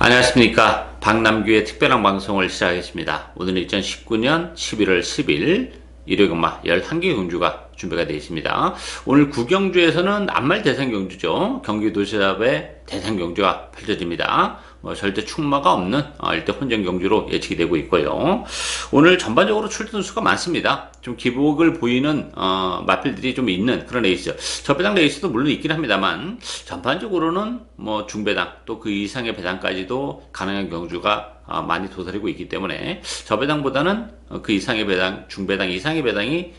안녕하십니까. 박남규의 특별한 방송을 시작하겠습니다. 오늘은 2019년 11월 10일 일요일금마 11개 경주가 준비가 되어 있습니다. 오늘 구경주에서는 안말 대상 경주죠. 경기도시합의 대상 경주가 펼쳐집니다. 절대 충마가 없는 일대 혼전 경주로 예측이 되고 있고요. 오늘 전반적으로 출전 수가 많습니다. 좀 기복을 보이는 마필들이 좀 있는 그런 레이스. 저배당 레이스도 물론 있긴 합니다만 전반적으로는 중배당 또 그 이상의 배당까지도 가능한 경주가 많이 도사리고 있기 때문에 저배당보다는 그 이상의 배당, 중배당 이상의 배당이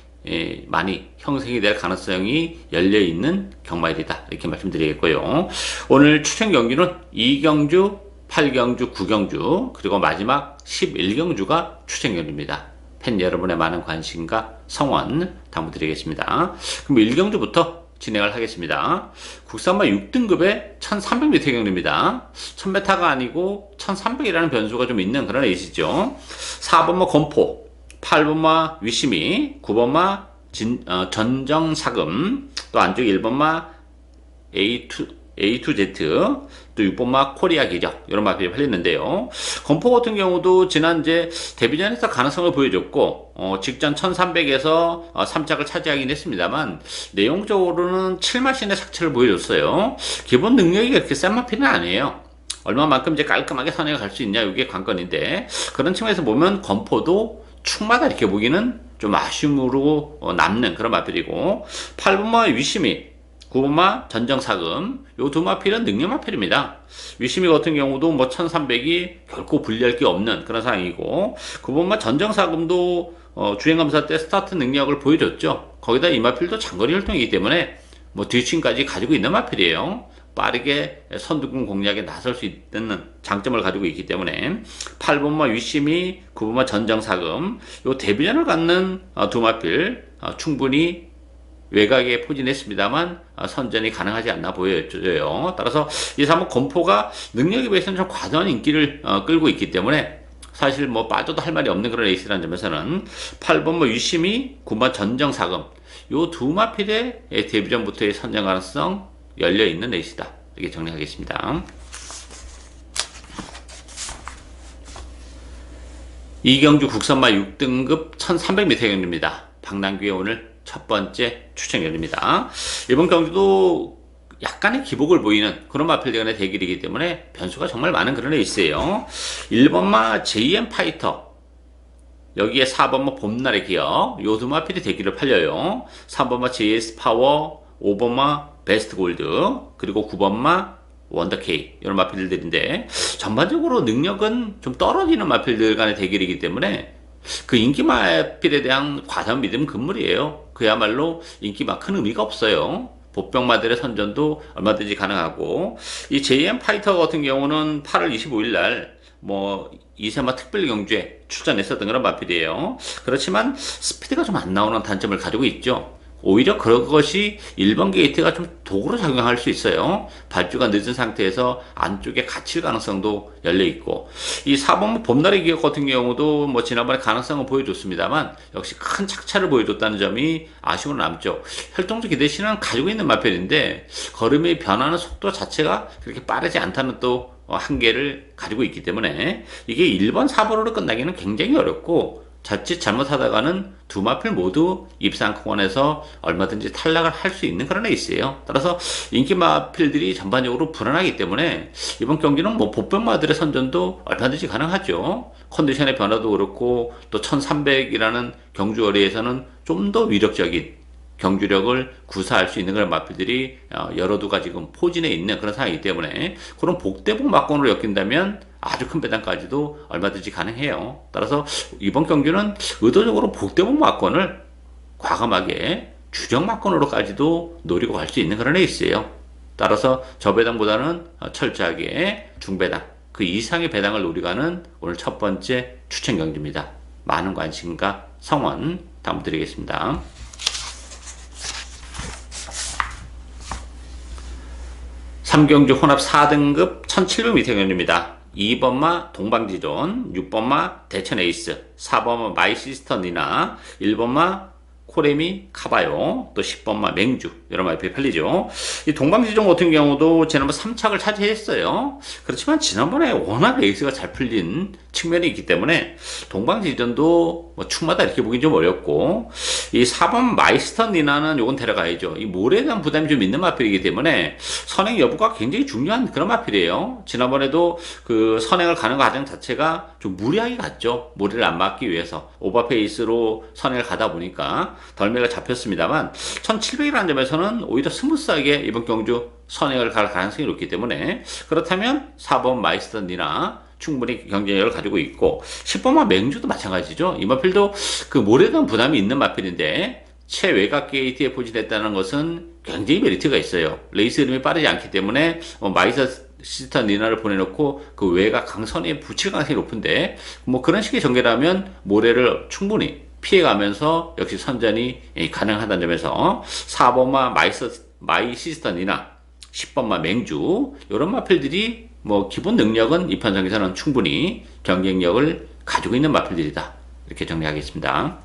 많이 형성이 될 가능성이 열려있는 경마일이다 이렇게 말씀드리겠고요. 오늘 추천 경주는 2경주, 8경주, 9경주 그리고 마지막 11경주가 추천 경주입니다. 팬 여러분의 많은 관심과 성원 당부드리겠습니다. 그럼 1경주부터 진행을 하겠습니다. 국산마 6등급의 1300m 경주입니다. 1000m가 아니고 1300이라는 변수가 좀 있는 그런 레이스죠. 4번마 검포, 8번마 위시미, 9번마 전정사금, 또 안쪽 1번마 A2Z, 또 6번마 코리아 기적, 이런 마필이 팔렸는데요. 검포 같은 경우도 지난 데뷔전에서 가능성을 보여줬고, 직전 1300에서 3착을 차지하긴 했습니다만, 내용적으로는 7마신의 착취를 보여줬어요. 기본 능력이 그렇게 센 마필은 아니에요. 얼마만큼 깔끔하게 선회가 갈 수 있냐, 이게 관건인데, 그런 측면에서 보면 검포도 충마다 이렇게 보기는 좀 아쉬움으로 남는 그런 마필이고, 8번마 위시미, 9번마 전정사금, 요 두 마필은 능력 마필입니다. 위시미 같은 경우도 1300이 결코 불리할 게 없는 그런 상황이고, 9번마 전정사금도 주행검사 때 스타트 능력을 보여줬죠. 거기다 이 마필도 장거리 혈통이기 때문에 뒤층까지 가지고 있는 마필이에요. 빠르게 선두군 공략에 나설 수 있는 장점을 가지고 있기 때문에 8번마 위시미, 9번마 전정사금, 요 데뷔전을 갖는 두 마필 충분히 외곽에 포진했습니다만 선전이 가능하지 않나 보여져요. 따라서 이 3번 검포가 능력에 비해서는 좀 과도한 인기를 끌고 있기 때문에 사실 빠져도 할 말이 없는 그런 레이스라는 점에서는 8번 위시미, 9번 전정사금, 요 두 마필의 데뷔전부터의 선전 가능성 열려있는 레이스다 이렇게 정리하겠습니다. 2경주 국산마 6등급 1300m 경주입니다. 박남규의 오늘 첫 번째 추천 경주입니다. 이번 경주도 약간의 기복을 보이는 그런 마필 간의 대결이기 때문에 변수가 정말 많은 그런 레이스예요. 1번마 JM 파이터, 여기에 4번마 봄날의 기억, 요 두 마필이 대기를 팔려요. 3번마 JS 파워, 5번마 베스트 골드, 그리고 9번마 원더케이, 이런 마필들인데 전반적으로 능력은 좀 떨어지는 마필들 간의 대결이기 때문에 그 인기 마필에 대한 과도한 믿음은 금물이에요. 그야말로 인기가 큰 의미가 없어요. 보병마들의 선전도 얼마든지 가능하고, 이 JM 파이터 같은 경우는 8월 25일 날 이세마 특별 경주에 출전했었던 그런 마필이에요. 그렇지만 스피드가 좀 안 나오는 단점을 가지고 있죠. 오히려 그것이 1번 게이트가 좀 도구로 작용할 수 있어요. 발주가 늦은 상태에서 안쪽에 갇힐 가능성도 열려있고, 이 4번 봄날의 기억 같은 경우도 지난번에 가능성을 보여줬습니다만 역시 큰 착차를 보여줬다는 점이 아쉬움으로 남죠. 혈통적 기대신은 가지고 있는 마필인데 걸음이 변하는 속도 자체가 그렇게 빠르지 않다는 또 한계를 가지고 있기 때문에 이게 1번 4번으로 끝나기는 굉장히 어렵고, 자칫 잘못하다가는 두 마필 모두 입상권에서 얼마든지 탈락을 할 수 있는 그런 레이스예요. 따라서 인기 마필들이 전반적으로 불안하기 때문에 이번 경기는 보병마들의 선전도 얼마든지 가능하죠. 컨디션의 변화도 그렇고, 또 1300이라는 경주 거리에서는 좀 더 위력적인 경주력을 구사할 수 있는 그런 마필들이 여러 두가 지금 포진해 있는 그런 상황이기 때문에 그런 복대복 막권으로 엮인다면 아주 큰 배당까지도 얼마든지 가능해요. 따라서 이번 경기는 의도적으로 복대복 막권을 과감하게 주력 막권으로까지도 노리고 갈 수 있는 그런 레이스예요. 따라서 저배당보다는 철저하게 중배당, 그 이상의 배당을 노리고 가는 오늘 첫 번째 추천 경주입니다. 많은 관심과 성원 당부드리겠습니다. 3경주 혼합 4등급 1700m 경주입니다. 2번마 동방지존, 6번마 대천에이스, 4번마 마이시스터 니나, 1번마 코레미 카바요, 또 10번마 맹주, 이런 마필이 팔리죠. 이 동방지종 같은 경우도 지난번 3착을 차지했어요. 그렇지만 지난번에 워낙 레이스가 잘 풀린 측면이 있기 때문에 동방지전도 뭐 축마다 이렇게 보긴 좀 어렵고, 이 4번 마이스터 니나는 요건 데려가야죠. 이 몰에 대한 부담이 좀 있는 마필이기 때문에 선행 여부가 굉장히 중요한 그런 마필이에요. 지난번에도 그 선행을 가는 과정 자체가 좀 무리하게 갔죠. 모래를 안 맞기 위해서 오버페이스로 선행을 가다 보니까 덜매가 잡혔습니다만 1700이라는 점에서는 오히려 스무스하게 이번 경주 선행을 갈 가능성이 높기 때문에, 그렇다면 4번 마이스터 니나 충분히 경쟁력을 가지고 있고, 10번만 맹주도 마찬가지죠. 이 마필도 그 몰에 대한 부담이 있는 마필인데 최외곽 게이트에 포진했다는 것은 굉장히 메리트가 있어요. 레이스 흐름이 빠르지 않기 때문에 마이스터 니나를 보내놓고 그 외곽 강선에 붙일 가능성이 높은데, 뭐 그런 식의 전개라면 모래를 충분히 피해가면서 역시 선전이 가능하다는 점에서 4번마 마이시스터 니나, 10번마 맹주, 이런 마필들이 뭐 기본 능력은 이 편성에서는 충분히 경쟁력을 가지고 있는 마필들이다, 이렇게 정리하겠습니다.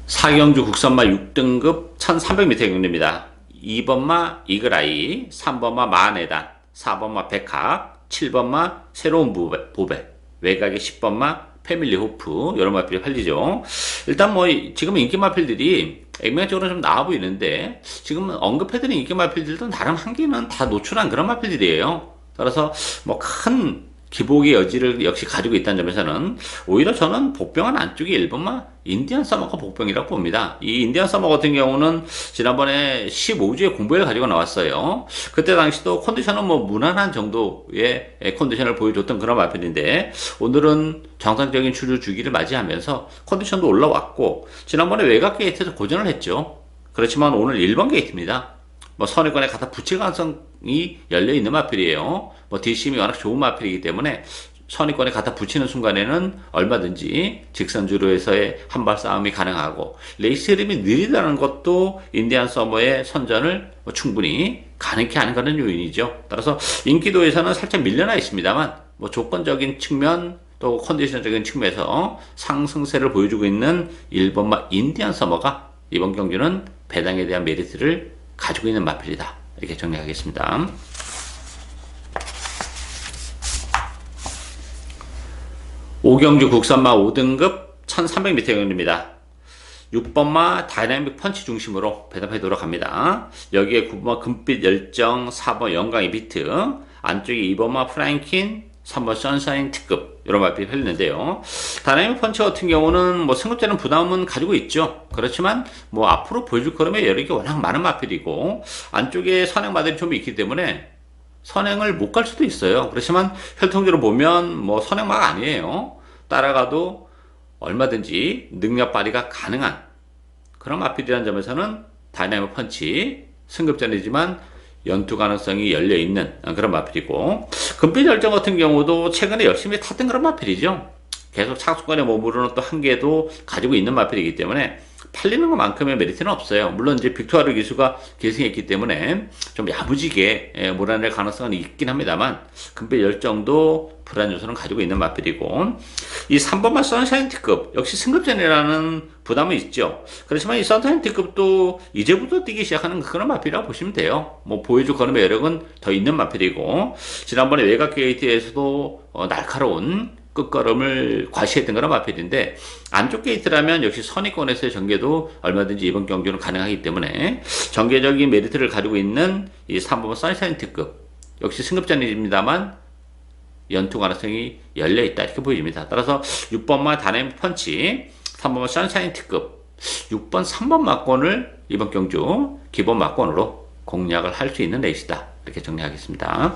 4경주 국선마 6등급 1300m 경주입니다. 2번마 이글아이, 3번마 마네단, 4번마 백학, 7번마 새로운 보배, 외곽의 10번마 패밀리 호프, 이런 마필이 팔리죠. 일단 뭐 지금 인기 마필들이 액면적으로 좀 나와 보이는데, 지금 언급해드린 인기 마필들도 나름 한계는 다 노출한 그런 마필들이에요. 따라서 뭐 큰 기복의 여지를 역시 가지고 있다는 점에서는 오히려 저는 복병한 안쪽에 1번마 인디안 서머가 복병이라고 봅니다. 이 인디안 서머 같은 경우는 지난번에 15주의 공백을 가지고 나왔어요. 그때 당시도 컨디션은 뭐 무난한 정도의 컨디션을 보여줬던 그런 마필인데, 오늘은 정상적인 추주 주기를 맞이하면서 컨디션도 올라왔고, 지난번에 외곽 게이트에서 고전을 했죠. 그렇지만 오늘 1번 게이트입니다. 뭐 선의권에 갖다 붙일 가능성이 열려 있는 마필이에요. 뭐 뒷심이 워낙 좋은 마필이기 때문에 선의권에 갖다 붙이는 순간에는 얼마든지 직선주로에서의 한발 싸움이 가능하고, 레이스 흐름이 느리다는 것도 인디안 서머의 선전을 뭐 충분히 가능케 하는 그런 요인이죠. 따라서 인기도에서는 살짝 밀려나 있습니다만, 뭐 조건적인 측면 또 컨디션적인 측면에서 상승세를 보여주고 있는 1번마 인디안 서머가 이번 경주는 배당에 대한 메리트를 가지고 있는 마필이다, 이렇게 정리하겠습니다. 5경주 국선마 5등급 1300m 경주입니다. 6번마 다이나믹 펀치 중심으로 배당해 돌아갑니다. 여기에 9번마 금빛 열정, 4번 영광의 비트, 안쪽에 2번마 프랭킨, 3번 선샤인 특급, 이런 마필이 팔리는데요. 다이나믹 펀치 같은 경우는 뭐 승급자는 부담은 가지고 있죠. 그렇지만 뭐 앞으로 보여줄 거름의 여력이 워낙 많은 마필이고, 안쪽에 선행 마들이 좀 있기 때문에 선행을 못 갈 수도 있어요. 그렇지만 혈통적으로 보면 뭐 선행마가 아니에요. 따라가도 얼마든지 능력 발휘가 가능한 그런 마필이라는 점에서는 다이나믹 펀치 승급전이지만 연투 가능성이 열려있는 그런 마필이고, 금빛 열정 같은 경우도 최근에 열심히 탔던 그런 마필이죠. 계속 착수권에 머무르는 또 한계도 가지고 있는 마필이기 때문에 팔리는 것만큼의 메리트는 없어요. 물론 이제 빅토르 기수가 계승했기 때문에 좀 야무지게 몰아낼 가능성은 있긴 합니다만, 금빛 열정도 불안 요소는 가지고 있는 마필이고, 이 3번마 선샤인 T급 역시 승급전이라는 부담은 있죠. 그렇지만 이 선샤인 T급도 이제부터 뛰기 시작하는 그런 마필이라고 보시면 돼요. 뭐 보여줄 걸음의 여력은 더 있는 마필이고, 지난번에 외곽 게이트에서도 날카로운 끝걸음을 과시했던 그런 마필인데, 안쪽 게이트라면 역시 선의권에서의 전개도 얼마든지 이번 경주는 가능하기 때문에 전개적인 메리트를 가지고 있는 이 3번 선샤인 T급 역시 승급전입니다만 연투 가능성이 열려있다, 이렇게 보여집니다. 따라서 6번마 다이나믹 펀치, 3번마 선샤인 T급, 6번 3번 막권을 이번 경주 기본 막권으로 공략을 할 수 있는 레이스다, 이렇게 정리하겠습니다.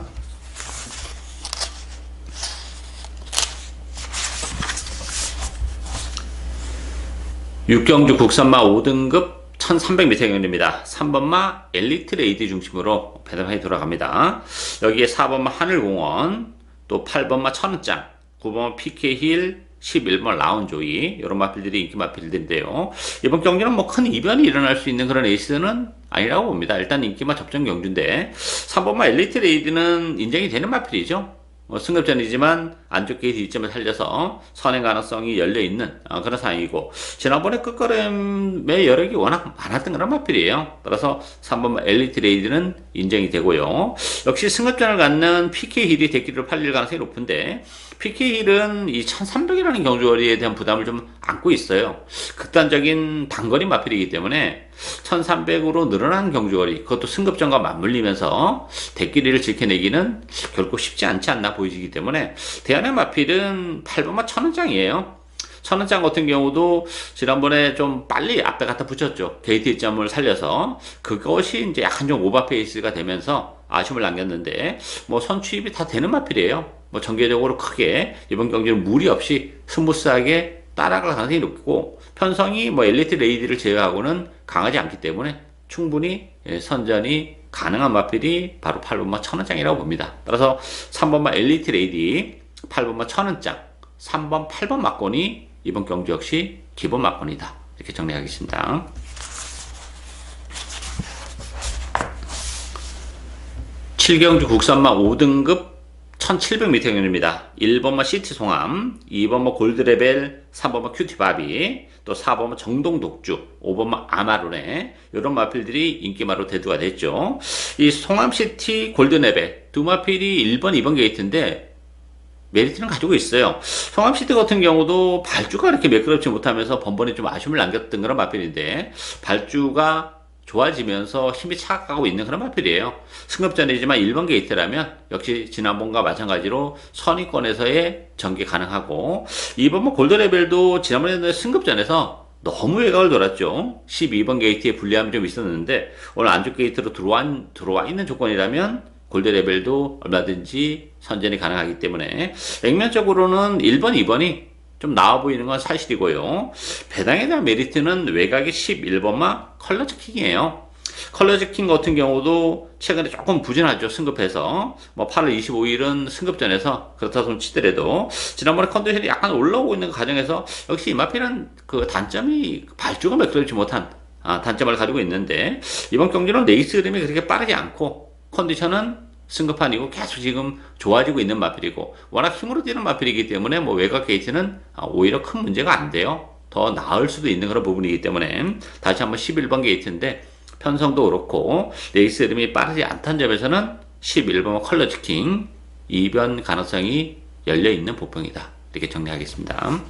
6경주 국선마 5등급 1300m 경주입니다. 3번마 엘리트 레이드 중심으로 배당이 돌아갑니다. 여기에 4번마 하늘공원, 또 8번마 천은짱, 9번마 PK힐, 11번 라운조이, 이런 마필들이 인기 마필들인데요. 이번 경기는 뭐 큰 이변이 일어날 수 있는 그런 레이스는 아니라고 봅니다. 일단 인기마 접전 경주인데, 3번마 엘리트 레이드는 인정이 되는 마필이죠. 승급전이지만 안쪽 게이트 이점을 살려서 선행 가능성이 열려있는 그런 상황이고, 지난번에 끝걸음의 여력이 워낙 많았던 그런 마필이에요. 따라서 3번 엘리트 레이드는 인정이 되고요. 역시 승급전을 갖는 PK 힐이 대기로 팔릴 가능성이 높은데, PK 힐은 이 1300이라는 경주거리에 대한 부담을 좀 안고 있어요. 극단적인 단거리 마필이기 때문에 1300으로 늘어난 경주거리, 그것도 승급전과 맞물리면서 대끼리를 지켜내기는 결코 쉽지 않지 않나 보이기 때문에, 대안의 마필은 8번마 1000원장이에요. 1000원장 같은 경우도 지난번에 좀 빨리 앞에 갖다 붙였죠. 게이트 이점을 살려서. 그것이 이제 약간 좀 오버페이스가 되면서 아쉬움을 남겼는데, 선취입이 다 되는 마필이에요. 전개적으로 크게 이번 경기는 무리 없이 스무스하게 따라갈 가능성이 높고, 편성이 엘리트 레이디를 제외하고는 강하지 않기 때문에 충분히 선전이 가능한 마필이 바로 8번마 1000원장이라고 봅니다. 따라서 3번마 엘리트 레이디, 8번마 1000원장, 3번, 8번 막권이 이번 경주 역시 기본 막권이다. 이렇게 정리하겠습니다. 7경주 국산마 5등급 1700m 경주입니다. 1번마 시티 송암, 2번마 골드레벨, 3번마 큐티바비, 또 4번마 정동 독주, 5번마 아마로네, 이런 마필들이 인기마로 대두가 됐죠. 이 송암시티 골드레벨 두 마필이 1번, 2번 게이트인데 메리트는 가지고 있어요. 송암시티 같은 경우도 발주가 그렇게 매끄럽지 못하면서 번번이 좀 아쉬움을 남겼던 그런 마필인데, 발주가 좋아지면서 힘이 차가고 있는 그런 마필이에요. 승급전이지만 1번 게이트라면 역시 지난번과 마찬가지로 선위권에서의 전개 가능하고, 2번 골드레벨도 지난번에 승급전에서 너무 외곽을 돌았죠. 12번 게이트에 불리함이 좀 있었는데, 오늘 안쪽 게이트로 들어와 있는 조건이라면 골드레벨도 얼마든지 선전이 가능하기 때문에 액면적으로는 1번, 2번이 좀 나아 보이는 건 사실이고요. 배당에 대한 메리트는 외곽의 11번마 컬러즈킹이에요. 컬러즈킹 같은 경우도 최근에 조금 부진하죠. 승급해서 8월 25일은 승급전에서 그렇다 손 치더라도 지난번에 컨디션이 약간 올라오고 있는 과정에서 역시 이 마필은 그 단점이 발주가 매끄럽지 못한 단점을 가지고 있는데, 이번 경기는 레이스 흐름이 그렇게 빠르지 않고 컨디션은 승급판이고 계속 지금 좋아지고 있는 마필이고, 워낙 힘으로 뛰는 마필이기 때문에 외곽 게이트는 오히려 큰 문제가 안 돼요. 더 나을 수도 있는 그런 부분이기 때문에 다시 한번 11번 게이트인데, 편성도 그렇고 레이스 흐름이 빠르지 않다는 점에서는 11번 컬러즈킹 이변 가능성이 열려있는 보평이다. 이렇게 정리하겠습니다.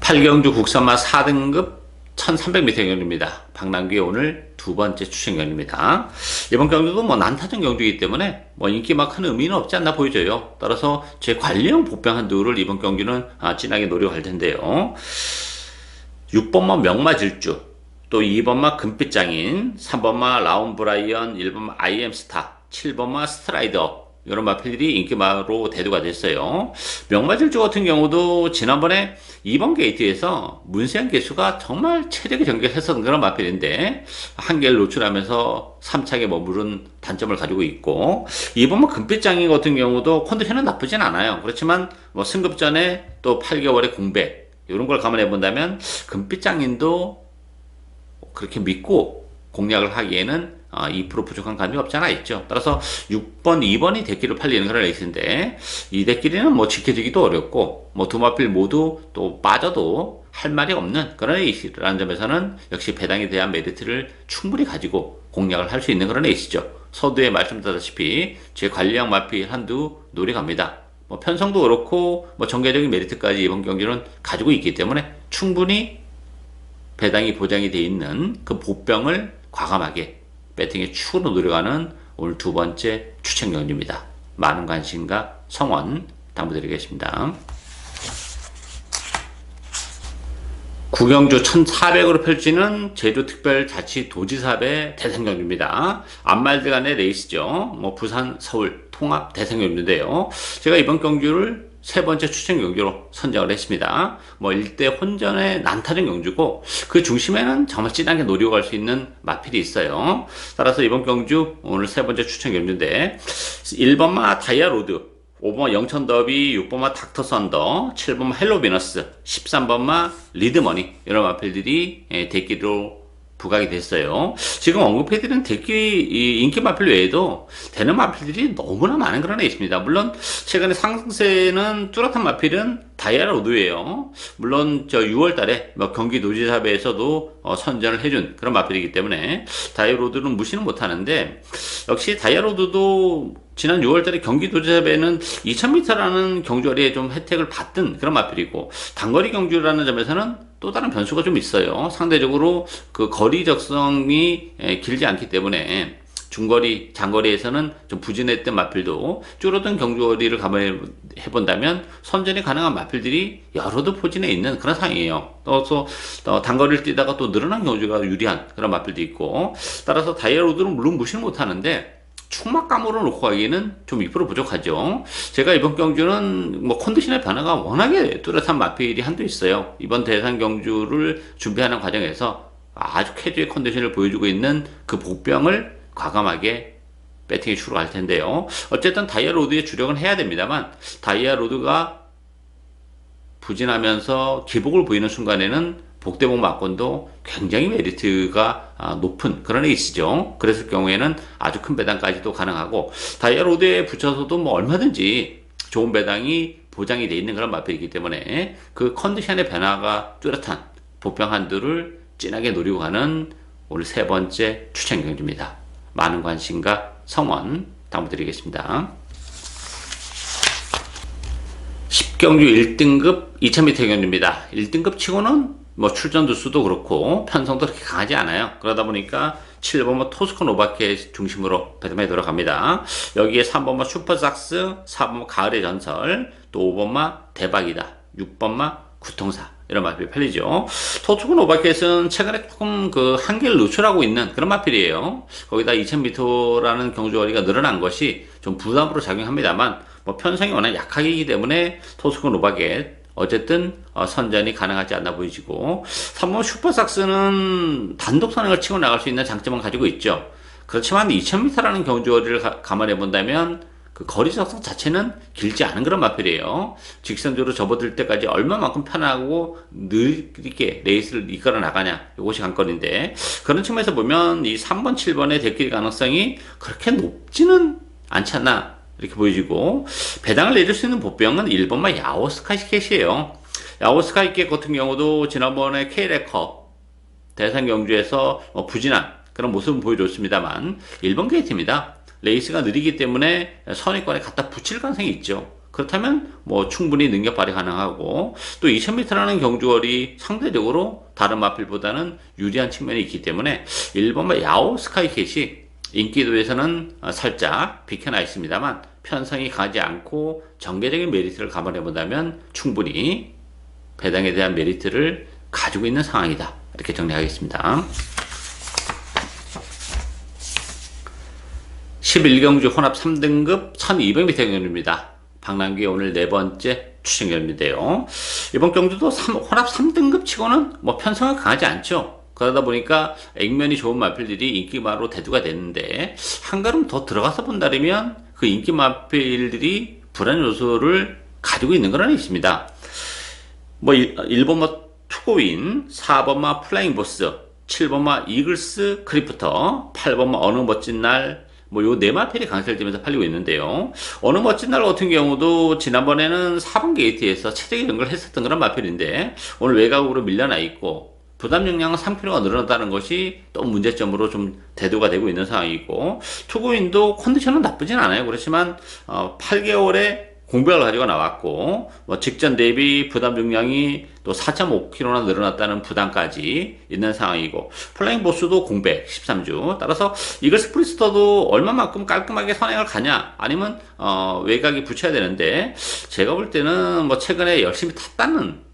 8경주 국산마 4등급 1300m 경주입니다. 박남규의 오늘 두 번째 추천 경주입니다. 이번 경주도 난타전 경주이기 때문에 인기가 큰 의미는 없지 않나 보여져요. 따라서 제 관리형 복병 한두를 이번 경주는 진하게 노려갈 텐데요. 6번마 명마질주, 또 2번마 금빛장인, 3번마 라운브라이언, 1번마 IM스타, 7번마 스트라이더, 이런 마필들이 인기마로 대두가 됐어요. 명마질주 같은 경우도 지난번에 2번 게이트에서 문세현 개수가 정말 체력이 전개했었던 그런 마필인데, 한계를 노출하면서 3차게 머무른 단점을 가지고 있고, 2번마 금빛장인 같은 경우도 컨디션은 나쁘진 않아요. 그렇지만 승급전에 또 8개월의 공백, 이런 걸 감안해 본다면 금빛장인도 그렇게 믿고 공략을 하기에는 2% 부족한 감이 없지 않아 있죠. 따라서 6번, 2번이 대끼를 팔리는 그런 레이스인데, 이 대끼리는 지켜지기도 어렵고 두 마필 모두 또 빠져도 할 말이 없는 그런 레이스라는 점에서는 역시 배당에 대한 메리트를 충분히 가지고 공략을 할 수 있는 그런 레이스죠. 서두에 말씀드렸다시피 제 관리형 마필 한두 노려갑니다. 편성도 그렇고 전개적인 메리트까지 이번 경기는 가지고 있기 때문에 충분히 배당이 보장이 되어 있는 그 보병을 과감하게 배팅의 축으로 노려가는 오늘 두 번째 추천 경주입니다. 많은 관심과 성원 당부드리겠습니다. 9경주 1400으로 펼치는 제주특별자치도지사의 대상경주입니다. 앞말들 간의 레이스죠. 부산, 서울 통합 대상경주인데요. 제가 이번 경주를 세 번째 추천 경주로 선정을 했습니다. 일대 혼전의 난타전 경주고, 그 중심에는 정말 진하게 노려갈 수 있는 마필이 있어요. 따라서 이번 경주 오늘 세 번째 추천 경주인데, 1번마 다이아로드, 5번마 영천더비, 6번마 닥터썬더, 7번마 헬로비너스, 13번마 리드머니, 이런 마필들이 대기로 부각이 됐어요. 지금 언급해드린 이 인기 마필 외에도 되는 마필들이 너무나 많은 그런 애 있습니다. 물론 최근에 상승세는 뚜렷한 마필은 다이아로드예요. 물론 저 6월 달에 뭐 경기도지사회에서도 선전을 해준 그런 마필이기 때문에 다이아로드는 무시는 못하는데, 역시 다이아로드도 지난 6월 달에 경기도지사회는 2000m라는 경주거리에 좀 혜택을 받던 그런 마필이고, 단거리 경주라는 점에서는 또 다른 변수가 좀 있어요. 상대적으로 그 거리 적성이 길지 않기 때문에 중거리, 장거리에서는 좀 부진했던 마필도 줄어든 경주거리를 감안해본다면 선전이 가능한 마필들이 여러도 포진해 있는 그런 상황이에요. 또서 단거리를 뛰다가 또 늘어난 경주가 유리한 그런 마필도 있고, 따라서 다이아로드는 물론 무시는 못하는데 충막감으로 놓고 가기에는 좀 2% 부족하죠. 제가 이번 경주는 뭐 컨디션의 변화가 워낙에 뚜렷한 마필이 한두 있어요. 이번 대상 경주를 준비하는 과정에서 아주 쾌주의 컨디션을 보여주고 있는 그 복병을 과감하게 배팅에 추가할 텐데요. 어쨌든 다이아로드에 주력은 해야 됩니다만, 다이아로드가 부진하면서 기복을 보이는 순간에는 복대복 막건도 굉장히 메리트가 높은 그런 에이스죠. 그랬을 경우에는 아주 큰 배당까지도 가능하고, 다이아로드에 붙여서도 뭐 얼마든지 좋은 배당이 보장이 되어 있는 그런 마필이기 때문에 그 컨디션의 변화가 뚜렷한 복병 한두를 진하게 노리고 가는 오늘 세 번째 추천 경주입니다. 많은 관심과 성원 당부드리겠습니다. 10경주 1등급 2000m 경주입니다. 1등급 치고는 뭐 출전두 수도 그렇고 편성도 그렇게 강하지 않아요. 그러다 보니까 7번마 토스코 노바케 중심으로 배당에 들어갑니다. 여기에 3번마 슈퍼삭스, 4번마 가을의 전설, 또 5번마 대박이다, 6번마 구통사, 이런 마필이 팔리죠. 토스코 노바켓은 최근에 조금 그 한계를 노출하고 있는 그런 마필이에요. 거기다 2000m라는 경주거리가 늘어난 것이 좀 부담으로 작용합니다만, 뭐 편성이 워낙 약하기 때문에 토스코 노바켓 어쨌든 선전이 가능하지 않나 보이지고, 3번 슈퍼삭스는 단독 선행을 치고 나갈 수 있는 장점은 가지고 있죠. 그렇지만 2000m라는 경주거리를 감안해 본다면 그 거리 적성 자체는 길지 않은 그런 마필이에요. 직선적으로 접어들 때까지 얼마만큼 편하고 느리게 레이스를 이끌어 나가냐, 이것이 관건인데, 그런 측면에서 보면 이 3번, 7번의 대길 가능성이 그렇게 높지는 않지 않나 이렇게 보여지고, 배당을 내릴 수 있는 보병은 1번마 야오스카이켓이에요. 야오스카이켓 같은 경우도 지난번에 K레커 대상 경주에서 부진한 그런 모습을 보여줬습니다만 1번 게이트입니다. 레이스가 느리기 때문에 선입관에 갖다 붙일 가능성이 있죠. 그렇다면 뭐 충분히 능력 발휘 가능하고, 또 2000m라는 경주거리 상대적으로 다른 마필보다는 유리한 측면이 있기 때문에 1번마 야오 스카이캣이 인기도에서는 살짝 비켜나 있습니다만 편성이 가지 않고 전개적인 메리트를 감안해 본다면 충분히 배당에 대한 메리트를 가지고 있는 상황이다, 이렇게 정리하겠습니다. 11경주 혼합 3등급 1200m 경주입니다. 박남규의 오늘 네 번째 추천 경주인데요. 이번 경주도 혼합 3등급 치고는 뭐 편성은 강하지 않죠. 그러다 보니까 액면이 좋은 마필들이 인기마로 대두가 됐는데, 한 걸음 더 들어가서 본다면 그 인기 마필들이 불안 요소를 가지고 있는 거는 있습니다. 뭐 1번마 투고인, 4번마 플라잉 보스, 7번마 이글스 크리프터, 8번마 어느 멋진 날, 뭐 요 네 마필이 강세를 띠면서 팔리고 있는데요. 어느 멋진 날 같은 경우도 지난번에는 4번 게이트에서 최적의 연결을 했었던 그런 마필인데, 오늘 외곽으로 밀려나 있고 부담 용량은 3kg가 늘어났다는 것이 또 문제점으로 좀 대두가 되고 있는 상황이고, 투구인도 컨디션은 나쁘진 않아요. 그렇지만 8개월에 공백을 가지고 나왔고, 뭐 직전 대비 부담 용량이 또 4.5kg나 늘어났다는 부담까지 있는 상황이고, 플라잉 보스도 공백 13주. 따라서 이글스 프리스터도 얼마만큼 깔끔하게 선행을 가냐, 아니면 외곽이 붙여야 되는데, 제가 볼 때는 뭐 최근에 열심히 탔다는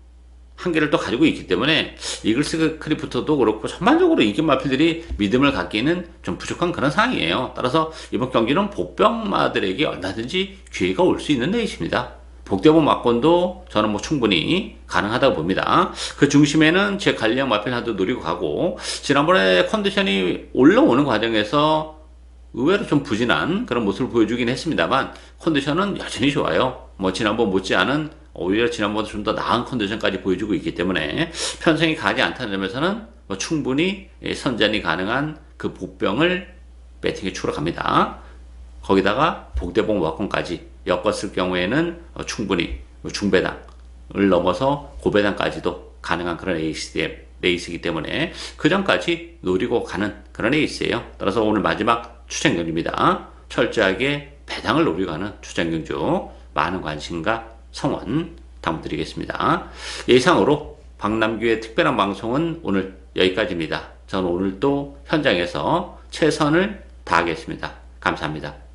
한계를 또 가지고 있기 때문에 이글스 크리프터도 그렇고 전반적으로 인기 마필들이 믿음을 갖기에는 좀 부족한 그런 상황이에요. 따라서 이번 경기는 복병마들에게 얼마든지 기회가 올 수 있는 레이스입니다. 복대복 막건도 저는 뭐 충분히 가능하다고 봅니다. 그 중심에는 제 관리형 마필 하도 노리고 가고, 지난번에 컨디션이 올라오는 과정에서 의외로 좀 부진한 그런 모습을 보여주긴 했습니다만 컨디션은 여전히 좋아요. 뭐 지난번 못지않은, 오히려 지난번보다 좀 더 나은 컨디션까지 보여주고 있기 때문에 편성이 가지 않다는 점에서는 충분히 선전이 가능한 그 복병을 배팅에 추락합니다. 거기다가 복대복 와건까지 엮었을 경우에는 충분히 중배당을 넘어서 고배당까지도 가능한 그런 레이스이기 때문에 그 전까지 노리고 가는 그런 레이스예요. 따라서 오늘 마지막 추천경주입니다. 철저하게 배당을 노리고 가는 추천경주, 많은 관심과 성원 당부드리겠습니다. 이상으로 박남규의 특별한 방송은 오늘 여기까지입니다. 저는 오늘 또 현장에서 최선을 다하겠습니다. 감사합니다.